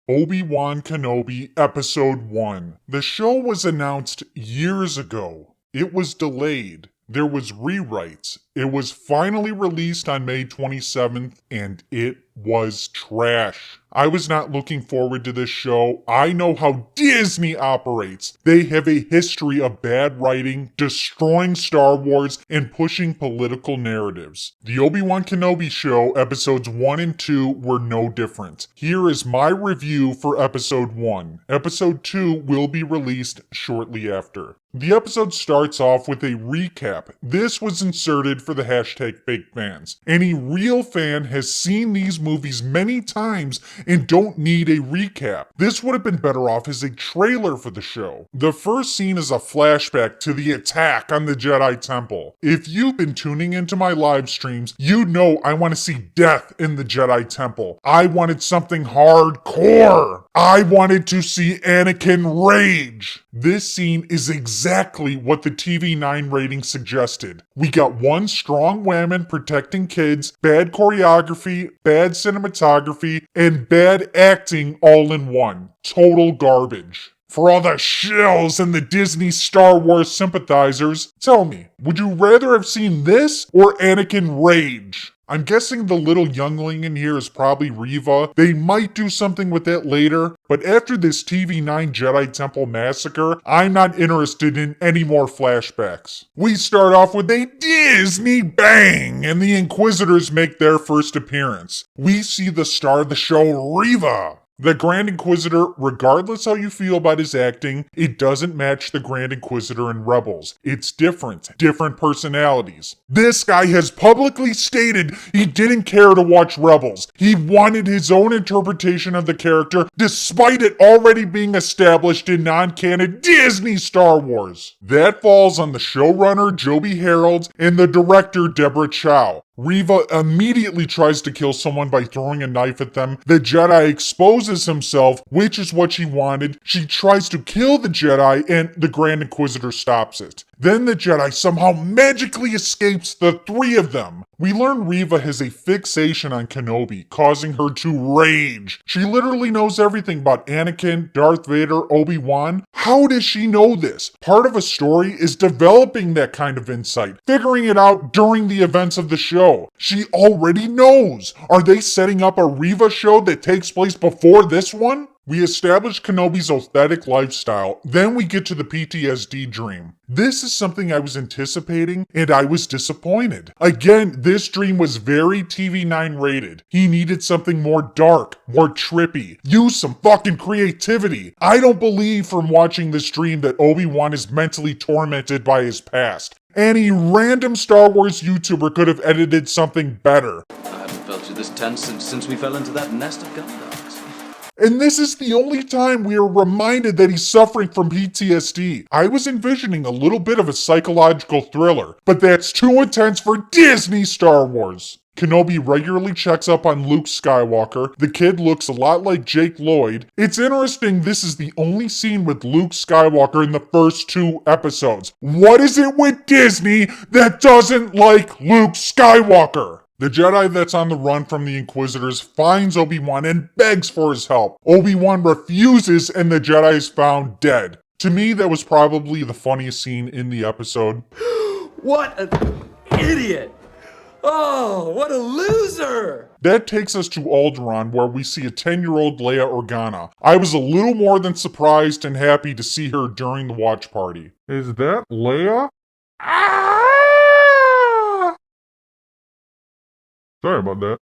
Obi-Wan Kenobi Episode 1. The show was announced years ago. It was delayed. There was rewrites. It was finally released on May 27th, and it was trash. I was not looking forward to this show. I know how Disney operates. They have a history of bad writing, destroying Star Wars, and pushing political narratives. The Obi-Wan Kenobi show, episodes 1 and 2, were no different. Here is my review for episode 1. Episode 2 will be released shortly after. The episode starts off with a recap. This was inserted for the hashtag fake fans. Any real fan has seen these movies many times and don't need a recap. This would have been better off as a trailer for the show. The first scene is a flashback to the attack on the Jedi Temple. If you've been tuning into my live streams, you know I want to see death in the Jedi Temple. I wanted something hardcore. I wanted to see Anakin rage. This scene is exactly what the TV9 rating suggested. We got one strong woman protecting kids, bad choreography, bad cinematography, and bad acting all in one. Total garbage. For all the shills and the Disney Star Wars sympathizers, tell me, would you rather have seen this or Anakin rage? I'm guessing the little youngling in here is probably Reva. They might do something with that later, but after this TV9 Jedi Temple massacre, I'm not interested in any more flashbacks. We start off with a Disney bang, and the Inquisitors make their first appearance. We see the star of the show, Reva. The Grand Inquisitor, regardless how you feel about his acting, it doesn't match the Grand Inquisitor in Rebels. It's different personalities. This guy has publicly stated he didn't care to watch Rebels. He wanted his own interpretation of the character, despite it already being established in non-canon Disney Star Wars. That falls on the showrunner, Joby Harold, and the director, Deborah Chow. Reva immediately tries to kill someone by throwing a knife at them. The Jedi exposes himself, which is what she wanted. She tries to kill the Jedi, and the Grand Inquisitor stops it. Then the Jedi somehow magically escapes the three of them. We learn Reva has a fixation on Kenobi, causing her to rage. She literally knows everything about Anakin, Darth Vader, Obi-Wan. How does she know this? Part of a story is developing that kind of insight, figuring it out during the events of the show. She already knows. Are they setting up a Reva show that takes place before this one? We establish Kenobi's authentic lifestyle, then we get to the PTSD dream. This is something I was anticipating, and I was disappointed. Again, this dream was very TV9 rated. He needed something more dark, more trippy. Use some fucking creativity. I don't believe from watching this dream that Obi-Wan is mentally tormented by his past. Any random Star Wars YouTuber could have edited something better. I haven't felt you this tense since we fell into that nest of gun dogs. And this is the only time we are reminded that he's suffering from PTSD. I was envisioning a little bit of a psychological thriller, but that's too intense for Disney Star Wars. Kenobi regularly checks up on Luke Skywalker. The kid looks a lot like Jake Lloyd. It's interesting this is the only scene with Luke Skywalker in the first 2 episodes. What is it with Disney that doesn't like Luke Skywalker? The Jedi that's on the run from the Inquisitors finds Obi-Wan and begs for his help. Obi-Wan refuses and the Jedi is found dead. To me, that was probably the funniest scene in the episode. What an idiot! Oh, what a loser! That takes us to Alderaan, where we see a 10-year-old Leia Organa. I was a little more than surprised and happy to see her during the watch party. Is that Leia? Sorry about that.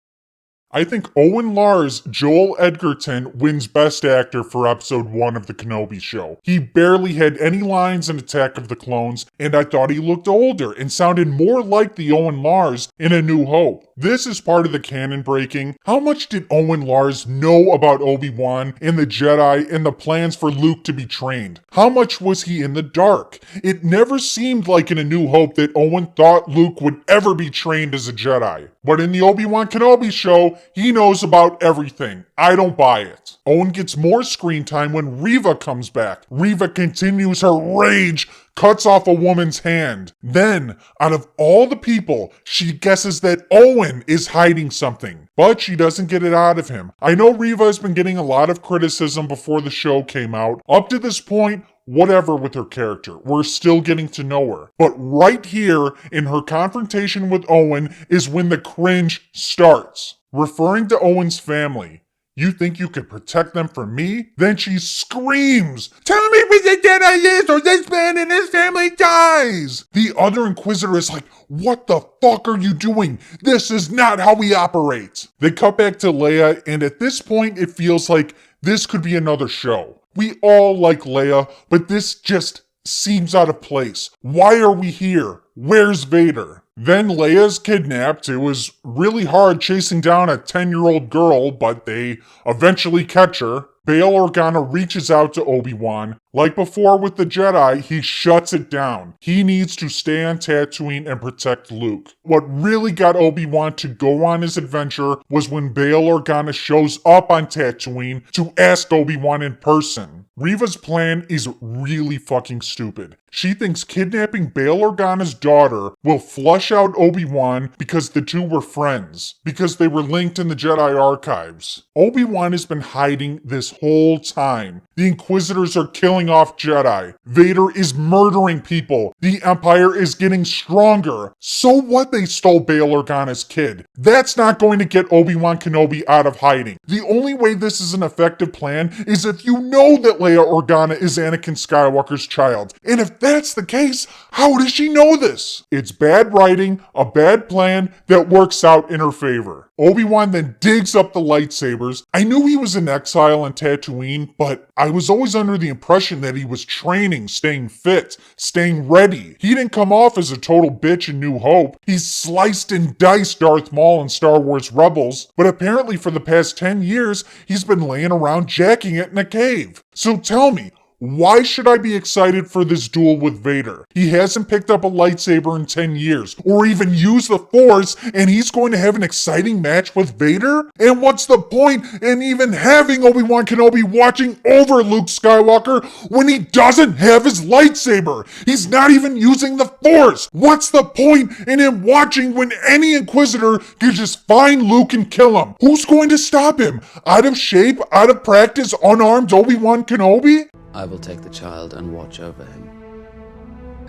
I think Owen Lars, Joel Edgerton, wins Best Actor for episode 1 of the Kenobi show. He barely had any lines in Attack of the Clones, and I thought he looked older and sounded more like the Owen Lars in A New Hope. This is part of the canon breaking. How much did Owen Lars know about Obi-Wan and the Jedi and the plans for Luke to be trained? How much was he in the dark? It never seemed like in A New Hope that Owen thought Luke would ever be trained as a Jedi. But in the Obi-Wan Kenobi show, he knows about everything. I don't buy it. Owen gets more screen time when Reva comes back. Reva continues her rage cuts off a woman's hand. Then, out of all the people, she guesses that Owen is hiding something, but she doesn't get it out of him. I know Reva has been getting a lot of criticism before the show came out. Up to this point, whatever with her character. We're still getting to know her. But right here, in her confrontation with Owen, is when the cringe starts. Referring to Owen's family. You think you could protect them from me? Then she screams, "Tell me where the Jedi is or this man and his family dies!" The other Inquisitor is like, "What the fuck are you doing? This is not how we operate." They cut back to Leia, and at this point it feels like this could be another show. We all like Leia, but this just seems out of place. Why are we here? Where's Vader? Then Leia's kidnapped. It was really hard chasing down a 10-year-old girl, but they eventually catch her. Bail Organa reaches out to Obi-Wan. Like before with the Jedi, he shuts it down. He needs to stay on Tatooine and protect Luke. What really got Obi-Wan to go on his adventure was when Bail Organa shows up on Tatooine to ask Obi-Wan in person. Reva's plan is really fucking stupid. She thinks kidnapping Bail Organa's daughter will flush out Obi-Wan because the two were friends, because they were linked in the Jedi archives. Obi-Wan has been hiding this whole time. The Inquisitors are killing off Jedi. Vader is murdering people. The Empire is getting stronger. So what they stole Bail Organa's kid? That's not going to get Obi-Wan Kenobi out of hiding. The only way this is an effective plan is if you know that Leia Organa is Anakin Skywalker's child. And if that's the case, how does she know this? It's bad writing, a bad plan that works out in her favor. Obi-Wan then digs up the lightsabers. I knew he was in exile on Tatooine, but I was always under the impression that he was training, staying fit, staying ready. He didn't come off as a total bitch in New Hope. He sliced and diced Darth Maul in Star Wars Rebels, but apparently for the past 10 years, he's been laying around jacking it in a cave. So tell me, why should I be excited for this duel with Vader? He hasn't picked up a lightsaber in 10 years, or even used the Force, and he's going to have an exciting match with Vader? And what's the point in even having Obi-Wan Kenobi watching over Luke Skywalker when he doesn't have his lightsaber? He's not even using the Force! What's the point in him watching when any Inquisitor can just find Luke and kill him? Who's going to stop him? Out of shape, out of practice, unarmed Obi-Wan Kenobi? I will take the child and watch over him.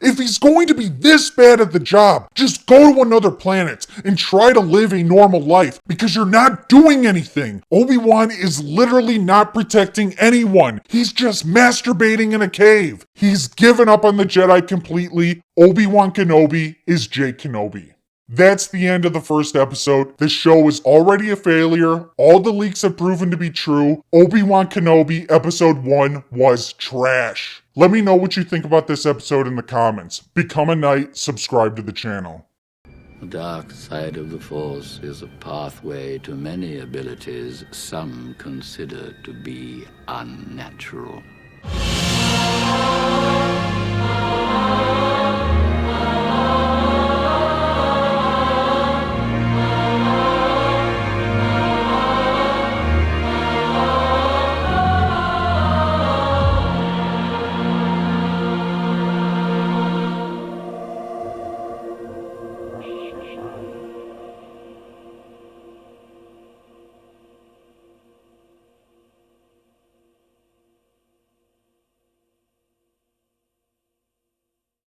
If he's going to be this bad at the job, just go to another planet and try to live a normal life because you're not doing anything. Obi-Wan is literally not protecting anyone. He's just masturbating in a cave. He's given up on the Jedi completely. Obi-Wan Kenobi is Jake Kenobi. That's the end of the first episode. The show is already a failure. All the leaks have proven to be true. Obi-Wan Kenobi episode 1 was trash. Let me know what you think about this episode in the comments. Become a knight, subscribe to the channel. The dark side of the Force is a pathway to many abilities some consider to be unnatural.